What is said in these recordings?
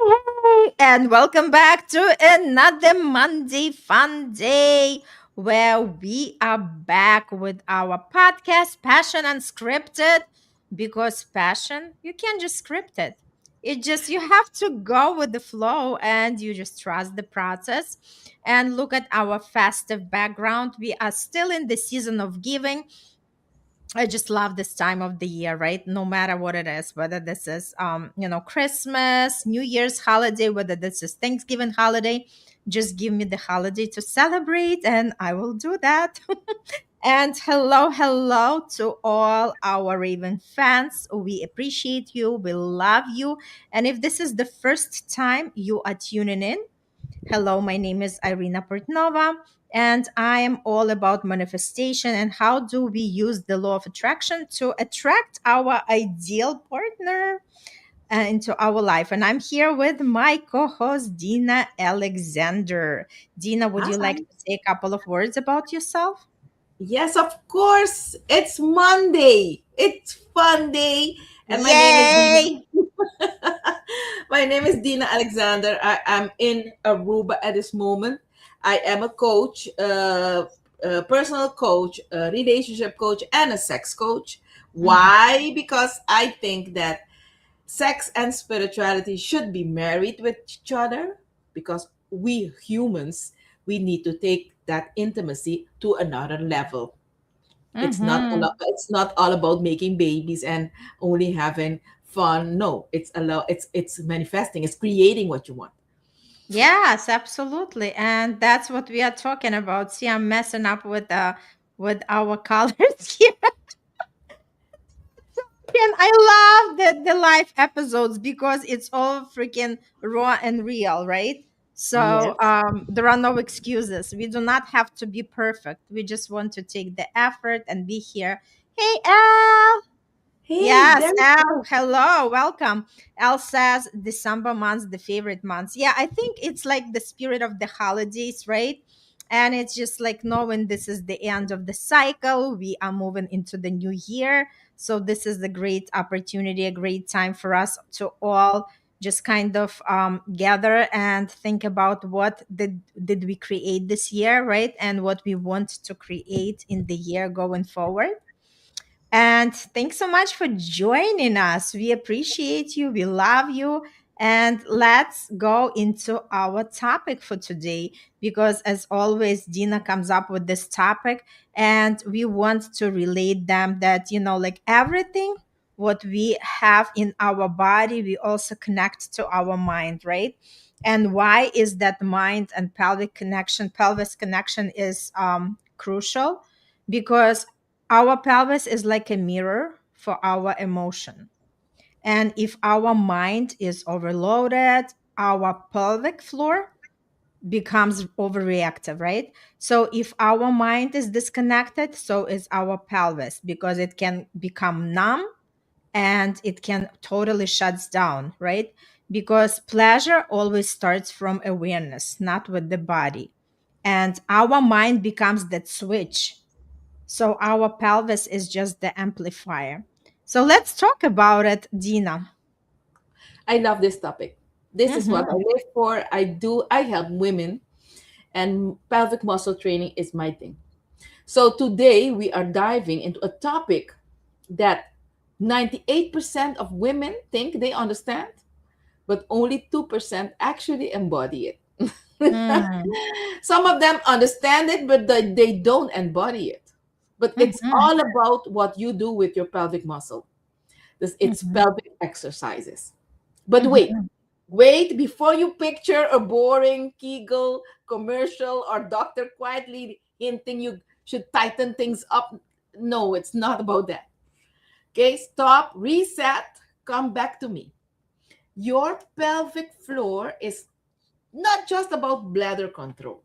hey, and welcome back to another Monday fun day where we are back with our podcast, Passion Unscripted. Because passion, you can't just script it. You have to go with the flow and you just trust the process. And look at our festive background. We are still in the season of giving. I just love this time of the year, right? No matter what it is, whether this is Christmas, New Year's holiday, whether this is Thanksgiving holiday, just give me the holiday to celebrate and I will do that. And hello to all our Raven fans. We appreciate you. We love you. And if this is the first time you are tuning in, hello, my name is Irina Portnova, and I am all about manifestation and how do we use the law of attraction to attract our ideal partner into our life. And I'm here with my co host, Dina Alexander. Dina, would you like Hi. to say a couple of words about yourself? Yes, of course. It's Monday. It's fun day. And my name is Dina. Yay! My name is Dina Alexander. I am in Aruba at this moment. I am a coach, a personal coach, a relationship coach, and a sex coach. Mhm. Why? Because I think that sex and spirituality should be married with each other because we humans, we need to take that intimacy to another level. Mhm. It's not all about making babies and only having fun. No, it's manifesting, it's creating what you want. Yes, absolutely. And that's what we are talking about. See, I'm messing up with our colors here. And I love the live episodes because it's all freaking raw and real, right? So Yes. there are no excuses. We do not have to be perfect. We just want to take the effort and be here. Hey, Al. Hey, Yes, there you Al. go. Hello, welcome. Al says December months, the favorite months. Yeah, I think it's like the spirit of the holidays, right? And it's just like knowing this is the end of the cycle. We are moving into the new year. So this is a great opportunity, a great time for us to all just kind of gather and think about what did we create this year, right? And what we want to create in the year going forward. And thanks so much for joining us. We appreciate you. We love you. And let's go into our topic for today because, as always, Dina comes up with this topic, and we want to relate them that, like everything what we have in our body, we also connect to our mind, right? And why is that mind and pelvis connection is crucial? Because our pelvis is like a mirror for our emotion. And if our mind is overloaded, our pelvic floor becomes overreactive, right? So if our mind is disconnected, so is our pelvis because it can become numb and it can totally shuts down, right? Because pleasure always starts from awareness, not with the body. And our mind becomes that switch, so our pelvis is just the amplifier. So let's talk about it, Dina. I love this topic. This is what I Mm-hmm. live for. I help women, and pelvic muscle training is my thing. So today we are diving into a topic that 98% of women think they understand, but only 2% actually embody it. Mm-hmm. Some of them understand it, but they don't embody it. But it's Mm-hmm. all about what you do with your pelvic muscle. It's pelvic exercises. But Mm-hmm. wait, before you picture a boring Kegel commercial or doctor quietly hinting you should tighten things up. No, it's not about that. Okay, stop, reset, come back to me. Your pelvic floor is not just about bladder control.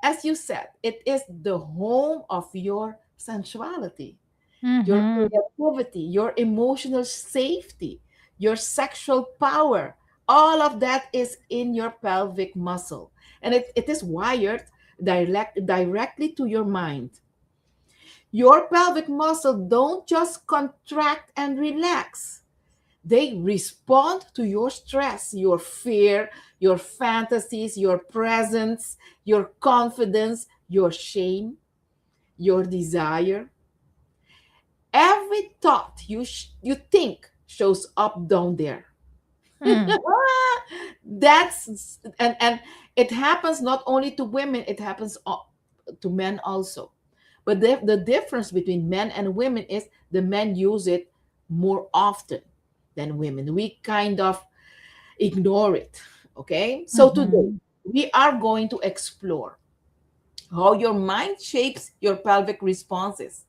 As you said, it is the home of your sensuality, your Mm-hmm. creativity, your emotional safety, your sexual power. All of that is in your pelvic muscle. And it is wired directly to your mind. Your pelvic muscle don't just contract and relax. They respond to your stress, your fear, your fantasies, your presence, your confidence, your shame, your desire. Every thought you think shows up down there. Mm. And it happens not only to women, it happens to men also. But the difference between men and women is the men use it more often than women. We kind of ignore it. Okay, so today Mhm. we are going to explore how your mind shapes your pelvic responses,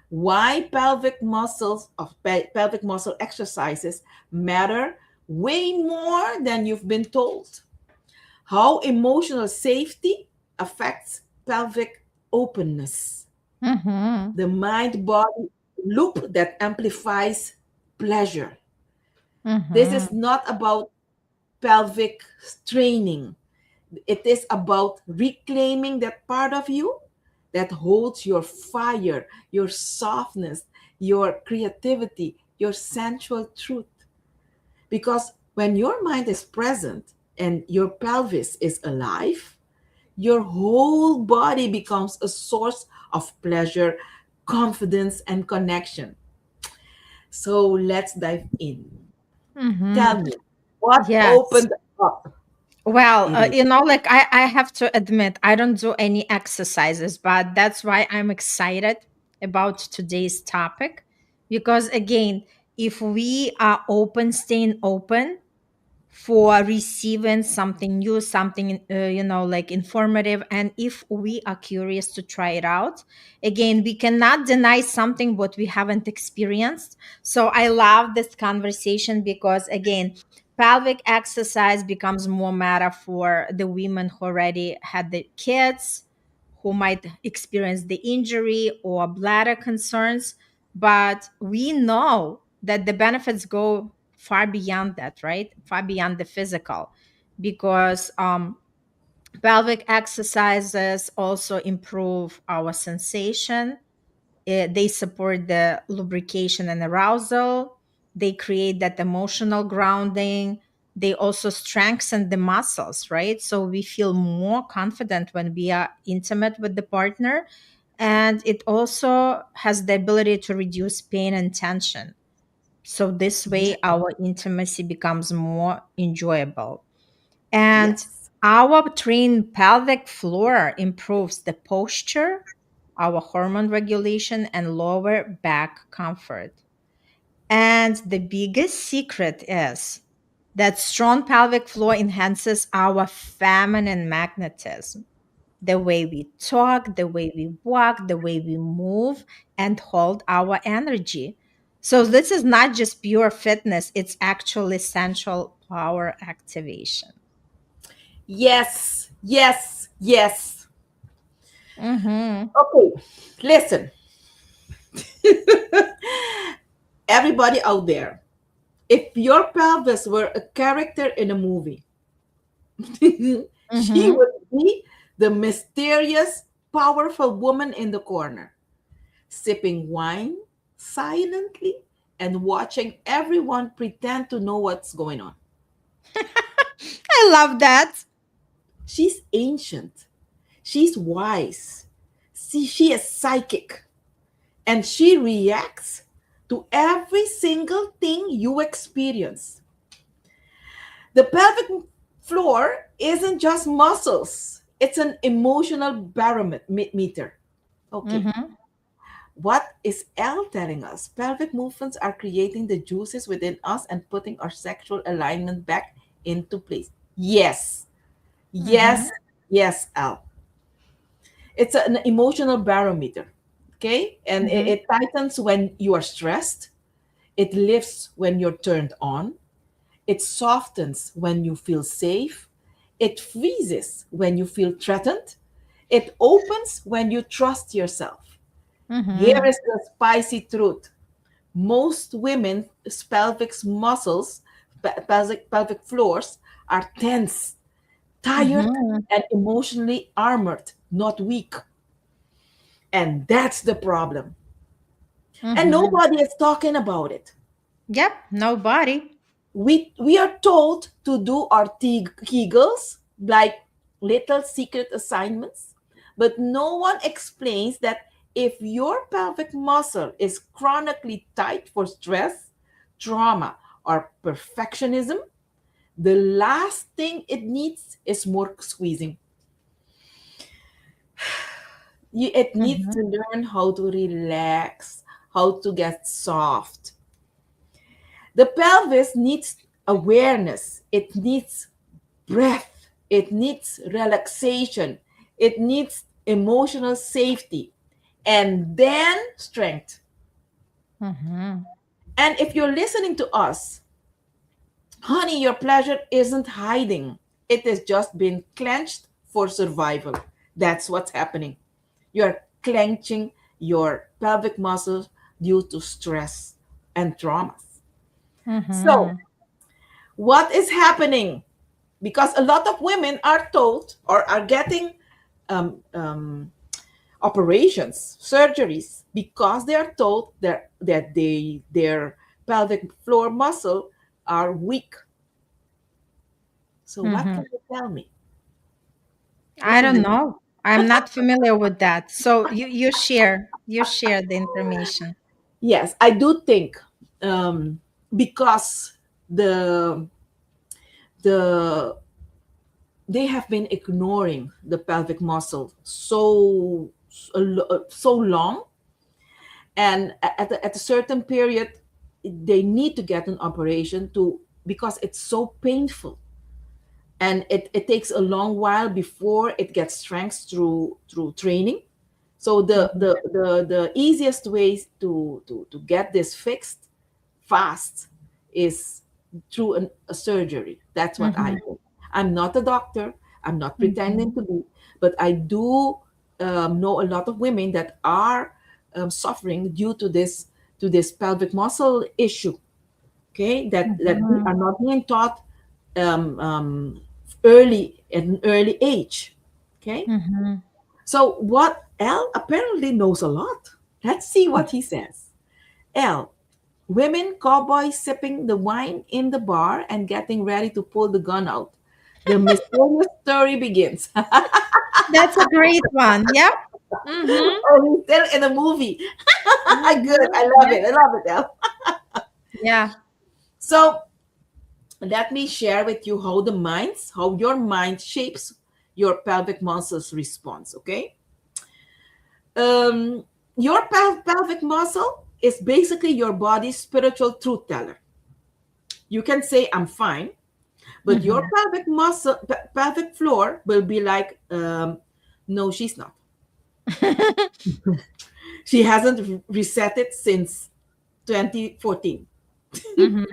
why pelvic muscle exercises matter way more than you've been told, how emotional safety affects pelvic openness, Mhm. the mind body loop that amplifies pleasure. This is Mhm. not about pelvic straining, it is about reclaiming that part of you that holds your fire, your softness, your creativity, your sensual truth. Because when your mind is present and your pelvis is alive, your whole body becomes a source of pleasure, confidence, and connection. So let's dive in. Mhm. Tell me, what Yes. opened up, Well, Edie? like I have to admit, I don't do any exercises, but that's why I'm excited about today's topic. Because again, if we are open, staying open for receiving something new, something, like informative, and if we are curious to try it out, again, we cannot deny something what we haven't experienced. So I love this conversation because, again, pelvic exercise becomes more matter for the women who already had the kids, who might experience the injury or bladder concerns. But we know that the benefits go far beyond that, right? Far beyond the physical, because pelvic exercises also improve our sensation. They support the lubrication and arousal. They create that emotional grounding. They also strengthen the muscles, right? So we feel more confident when we are intimate with the partner. And it also has the ability to reduce pain and tension. So this way, our intimacy becomes more enjoyable. And Yes. our trained pelvic floor improves the posture, our hormone regulation, and lower back comfort. And the biggest secret is that strong pelvic floor enhances our feminine magnetism, the way we talk, the way we walk, the way we move and hold our energy. So, this is not just pure fitness, it's actually essential power activation. Yes, yes, yes. Mm-hmm. Okay, listen, everybody out there, if your pelvis were a character in a movie, she Mm-hmm. would be the mysterious, powerful woman in the corner, sipping wine silently and watching everyone pretend to know what's going on. I love that. She's ancient, she's wise, she is psychic, and she reacts to every single thing you experience. The pelvic floor isn't just muscles, it's an emotional barometer. Okay, Mm-hmm. what is L telling us? Pelvic movements are creating the juices within us and putting our sexual alignment back into place. Yes, Mm-hmm. yes, yes, L. It's an emotional barometer. Okay, and Mm-hmm. it tightens when you are stressed, it lifts when you're turned on, it softens when you feel safe. It freezes when you feel threatened. It opens when you trust yourself. Here Mm-hmm. is the spicy truth. Most women's pelvic muscles, pelvic floors, are tense, tired, Mm-hmm. and emotionally armored, not weak. And that's the problem. And Mm-hmm. nobody is talking about it. Yep, nobody. We are told to do our kegels like little secret assignments, but no one explains that if your pelvic muscle is chronically tight for stress, trauma, or perfectionism, the last thing it needs is more squeezing. It needs Mm-hmm. to learn how to relax, how to get soft. The pelvis needs awareness, it needs breath, it needs relaxation, it needs emotional safety, and then strength. Mm-hmm. And if you're listening to us, honey, your pleasure isn't hiding, it is just being clenched for survival. That's what's happening. You're clenching your pelvic muscles due to stress and traumas. So, Mm-hmm. what is happening? Because a lot of women are told or are getting um, um, operations, surgeries, because they are told that their pelvic floor muscle are weak. So, what Mm-hmm. can you tell me? What I is don't the know. I'm not familiar with that. So you share the information. yes? I do think um, because the the they have been ignoring the pelvic muscle so long, and at a certain period they need to get an operation to because it's so painful, and it takes a long while before it gets strength through training. So Mm-hmm. the easiest ways to get this fixed fast is through a surgery. That's what I Mm-hmm. think. I'm not a doctor. I'm not pretending Mm-hmm. to be, but I do know a lot of women that are suffering due to this pelvic muscle issue. Okay, that we Mm-hmm. are not being taught um, um, early at an early age. Okay, Mm-hmm. so what L apparently knows a lot. Let's see what he says. L, women cowboys sipping the wine in the bar and getting ready to pull the gun out. The mysterious story begins. That's a great one. Yep. Mm-hmm. Oh, he's still in a movie. Good. Mm-hmm. I love Yeah. it. I love it, El. Yeah. So let me share with you how your mind shapes your pelvic muscles response. Okay. Um, your pelvic muscle is basically your body's spiritual truth teller. You can say, I'm fine, but your Mm-hmm. pelvic floor will be like, no, she's not. She hasn't reset it since 2014. Mm-hmm.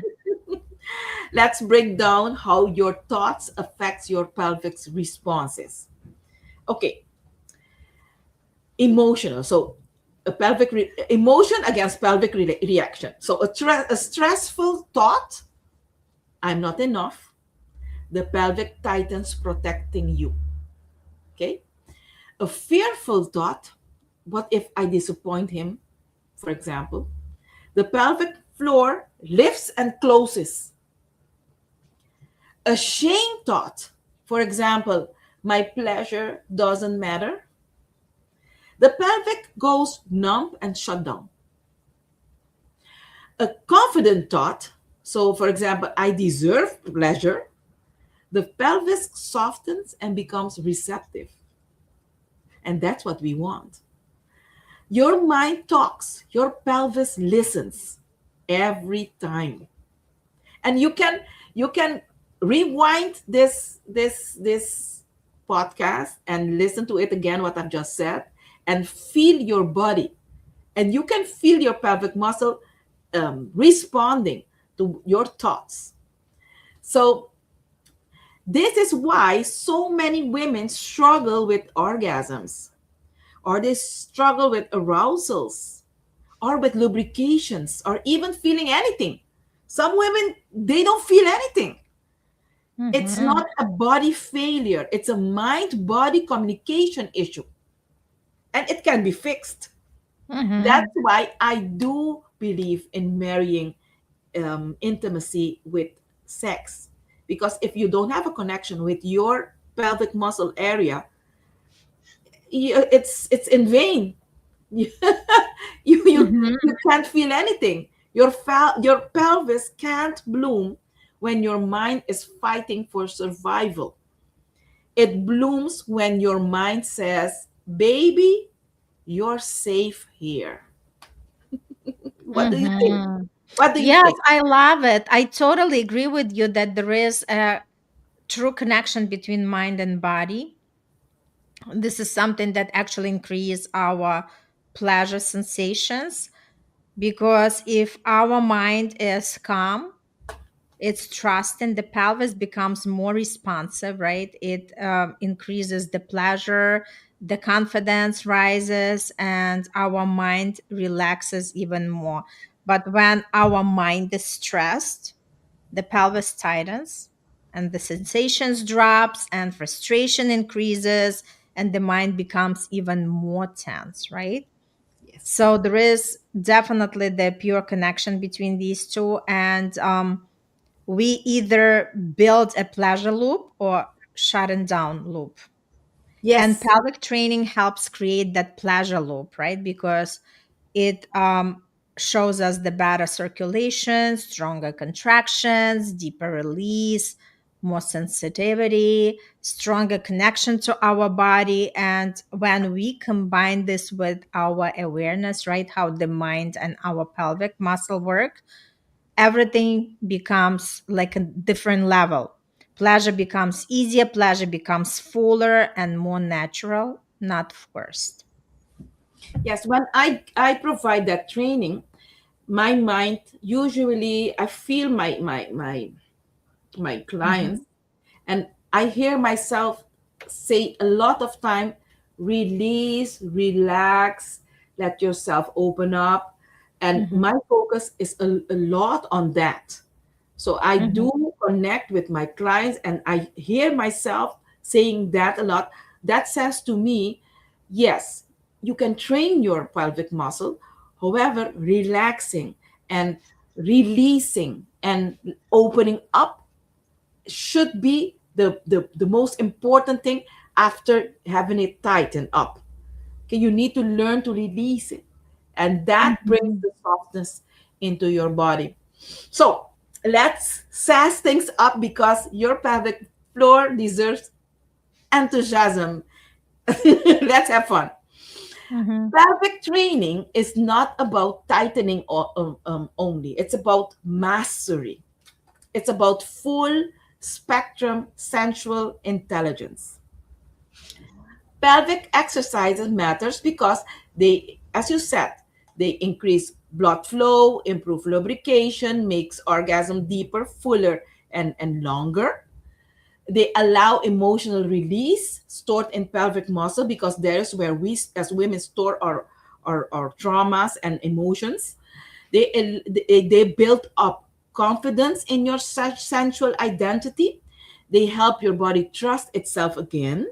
Let's break down how your thoughts affects your pelvic responses. Okay, emotional. So emotion against pelvic reaction. So a stressful thought, I'm not enough. The pelvic tightens protecting you. Okay. A fearful thought, what if I disappoint him, for example? The pelvic floor lifts and closes. A shame thought, for example, my pleasure doesn't matter. The pelvic goes numb and shut down. A confident thought, so for example, I deserve pleasure, the pelvis softens and becomes receptive. And that's what we want. Your mind talks, your pelvis listens every time. And you can rewind this podcast and listen to it again what I've just said and feel your body. And you can feel your pelvic muscle responding to your thoughts. So this is why so many women struggle with orgasms, or they struggle with arousals, or with lubrications, or even feeling anything. Some women, they don't feel anything. It's Mm-hmm. not a body failure, it's a mind body communication issue, and it can be fixed. Mm-hmm. That's why I do believe in marrying intimacy with sex. Because if you don't have a connection with your pelvic muscle area, it's in vain. you you Mm-hmm. you can't feel anything. Your pelvis can't bloom when your mind is fighting for survival. It blooms when your mind says, baby, you're safe here. What do you think? Mm-hmm. What do you Yes, think? I love it. I totally agree with you that there is a true connection between mind and body. This is something that actually increase our pleasure sensations, because if our mind is calm, it's trusting, the pelvis becomes more responsive, right? It increases the pleasure, the confidence rises, and our mind relaxes even more. But when our mind is stressed, the pelvis tightens and the sensations drops and frustration increases and the mind becomes even more tense, right? Yes. So there is definitely the pure connection between these two, and we either build a pleasure loop or shutting down loop. And Yes. pelvic training helps create that pleasure loop, right? Because it shows us the better circulation, stronger contractions, deeper release, more sensitivity, stronger connection to our body. And when we combine this with our awareness, right, how the mind and our pelvic muscle work, everything becomes like a different level. Pleasure becomes easier, pleasure becomes fuller and more natural, not forced. Yes. When I provide that training, my mind usually I feel my clients, Mhm. and I hear myself say a lot of time, release, relax, let yourself open up. And Mhm. my focus is a lot on that. So I Mhm. do connect with my clients and I hear myself saying that a lot. That says to me, yes, you can train your pelvic muscle. However, relaxing and releasing and opening up should be the most important thing after having it tightened up. Okay, you need to learn to release it. And that brings Mhm. the softness into your body. So let's sass things up because your pelvic floor deserves enthusiasm. Let's have fun. Mhm. Pelvic training is not about tightening only, it's about mastery. It's about full spectrum sensual intelligence. Pelvic exercises matters because they, as you said, they increase blood flow, improve lubrication, makes orgasm deeper, fuller, and longer. They allow emotional release stored in pelvic muscle because there's where we as women store our traumas and emotions. They build up confidence in your sensual identity. They help your body trust itself again,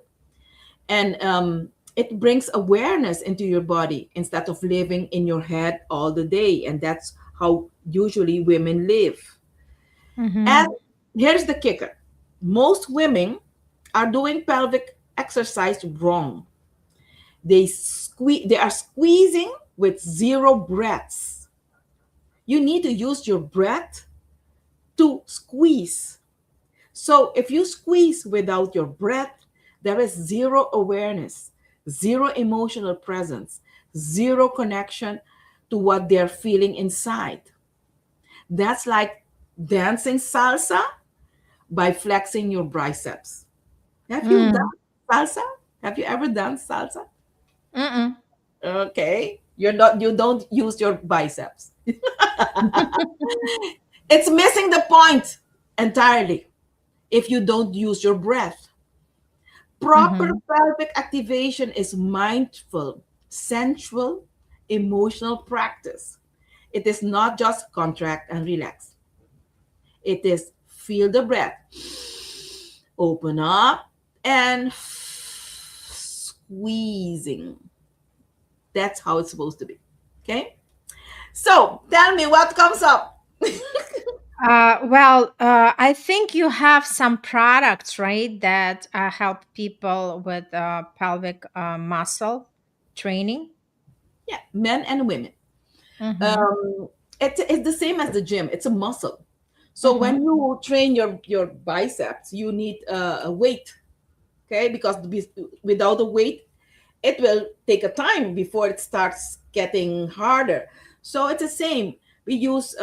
and it brings awareness into your body instead of living in your head all the day. And that's how usually women live. And Mhm. here's the kicker: most women are doing pelvic exercise wrong. They are squeezing with zero breaths. You need to use your breath to squeeze. So if you squeeze without your breath, there is zero awareness, zero emotional presence, zero connection to what they're feeling inside. That's like dancing salsa by flexing your biceps. Have you Mm. done salsa? Have you ever done salsa? Mm-mm. Okay. You don't use your biceps. It's missing the point entirely if you don't use your breath. Proper Mhm. pelvic activation is mindful, sensual, emotional practice. It is not just contract and relax. It is feel the breath, open up, and squeezing. That's how it's supposed to be. Okay? So tell me what comes up. I think you have some products, right, that help people with pelvic muscle training. Yeah, men and women. Mm-hmm. Um, it's the same as the gym. It's a muscle. So Mm-hmm. when you train your biceps, you need a weight, okay? Because without a weight, it will take a time before it starts getting harder. So it's the same. We use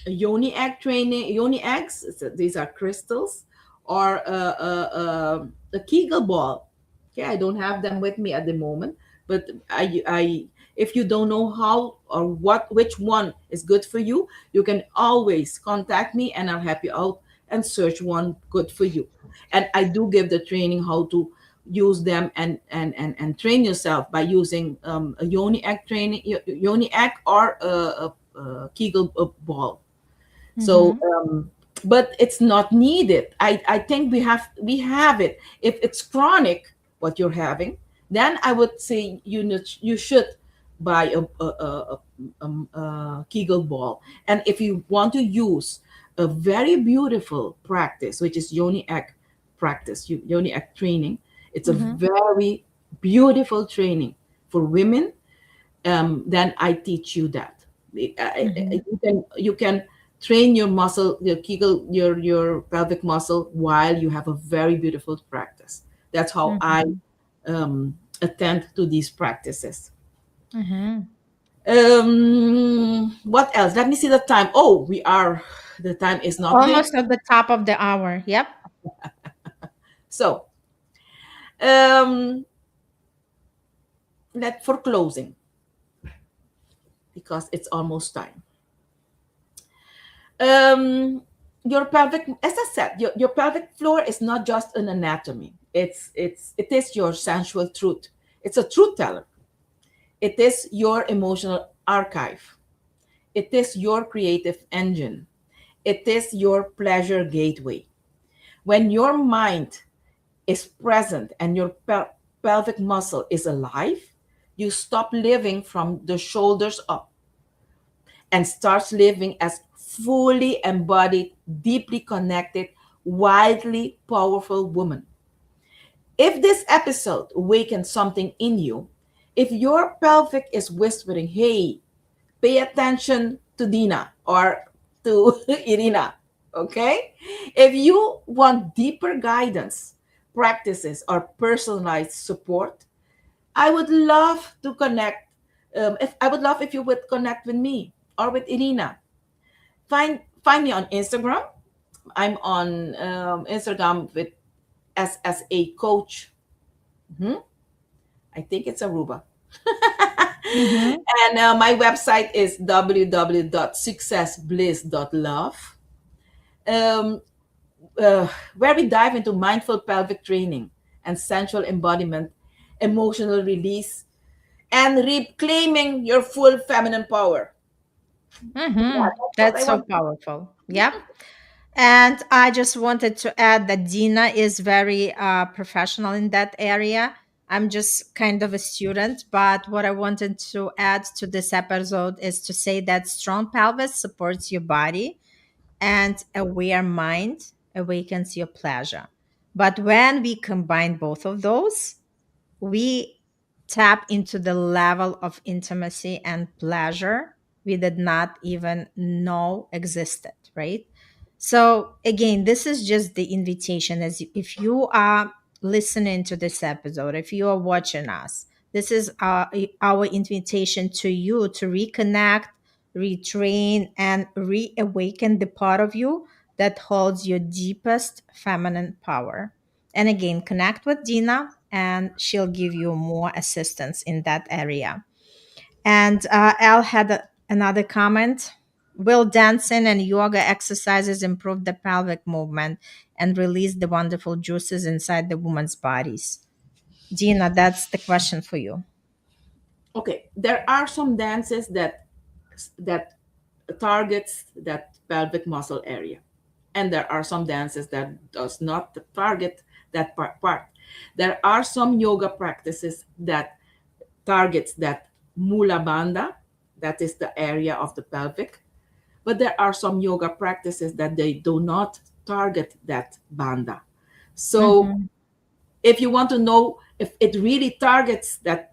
yoni egg training. Yoni eggs. These are crystals, or a Kegel ball. Okay, I don't have them with me at the moment, but I if you don't know how or which one is good for you, you can always contact me and I'll help you out and search one good for you. And I do give the training how to use them, and train yourself by using a yoni egg training, yoni egg, or a Kegel ball. So Mm-hmm. but it's not needed. I think we have it. If it's chronic what you're having, then I would say you should buy a Kegel ball. And if you want to use a very beautiful practice, which is yoni egg practice, yoni egg training, it's a Mm-hmm. very beautiful training for women. Then I teach you that. Mm-hmm. You can train your muscle, your Kegel, your pelvic muscle, while you have a very beautiful practice. That's how I Mm-hmm. attend to these practices. Mm-hmm. What else? Let me see the time. Oh, the time is not great. Almost at the top of the hour. Yep. So, um, for closing, because it's almost time. um your pelvic, as I said, your pelvic floor is not just an anatomy. It is your sensual truth. It's a truth teller. It is your emotional archive. It is your creative engine. It is your pleasure gateway. When your mind is present and your pelvic muscle is alive, you stop living from the shoulders up and starts living as fully embodied, deeply connected, wildly powerful woman. If this episode awakens something in you, if your pelvic is whispering, hey, pay attention to Dina or to Irina, okay? If you want deeper guidance, practices, or personalized support, I would love to connect. If I would love if you would connect with me or with Irina. Find me on Instagram. I'm on Instagram with as a coach. Mhm. I think it's Aruba. Mm-hmm. And my website is www.successbliss.love, um, where we dive into mindful pelvic training and sensual embodiment, emotional release, and reclaiming your full feminine power. Yeah, Mm-hmm. that's what I That's so want. powerful. Yep. And I just wanted to add that Dina is very professional in that area. I'm just kind of a student, but what I wanted to add to this episode is to say that strong pelvis supports your body and aware mind awakens your pleasure. But when we combine both of those, we tap into the level of intimacy and pleasure we did not even know existed, right? So, again, this is just the invitation. As if you are listening to this episode, if you are watching us, this is our invitation to you to reconnect, retrain, and reawaken the part of you that holds your deepest feminine power. And again, connect with Dina and she'll give you more assistance in that area. And Al had another comment. Will dancing and yoga exercises improve the pelvic movement and release the wonderful juices inside the woman's bodies? Dina, that's the question for you. Okay, there are some dances that targets that pelvic muscle area, and there are some dances that does not target that part. There are some yoga practices that targets that mula bandha, that is the area of the pelvic, But there are some yoga practices that they do not target that bandha. So Mm-hmm. if you want to know if it really targets that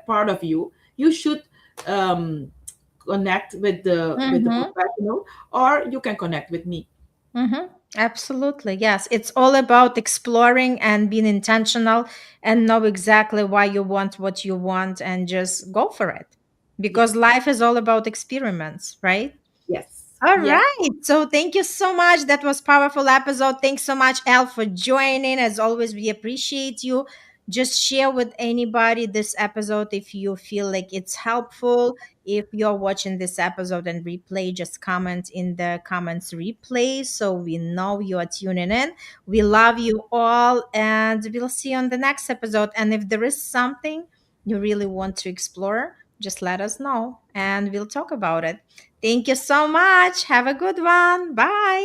part of you, you should um, connect with the Mm-hmm. professional, or you can connect with me. Mm-hmm. Absolutely. Yes. It's all about exploring and being intentional and know exactly why you want what you want and just go for it. Because Yes, life is all about experiments, right? yes, All yes, right. So thank you so much. That was powerful episode. Thanks so much, Elle, for joining. As always, we appreciate you. Just share with anybody this episode if you feel like it's helpful. If you're watching this episode and replay, just comment in the comments replay so we know you are tuning in. We love you all, and we'll see you on the next episode. And if there is something you really want to explore, just let us know and we'll talk about it. Thank you so much. Have a good one. Bye.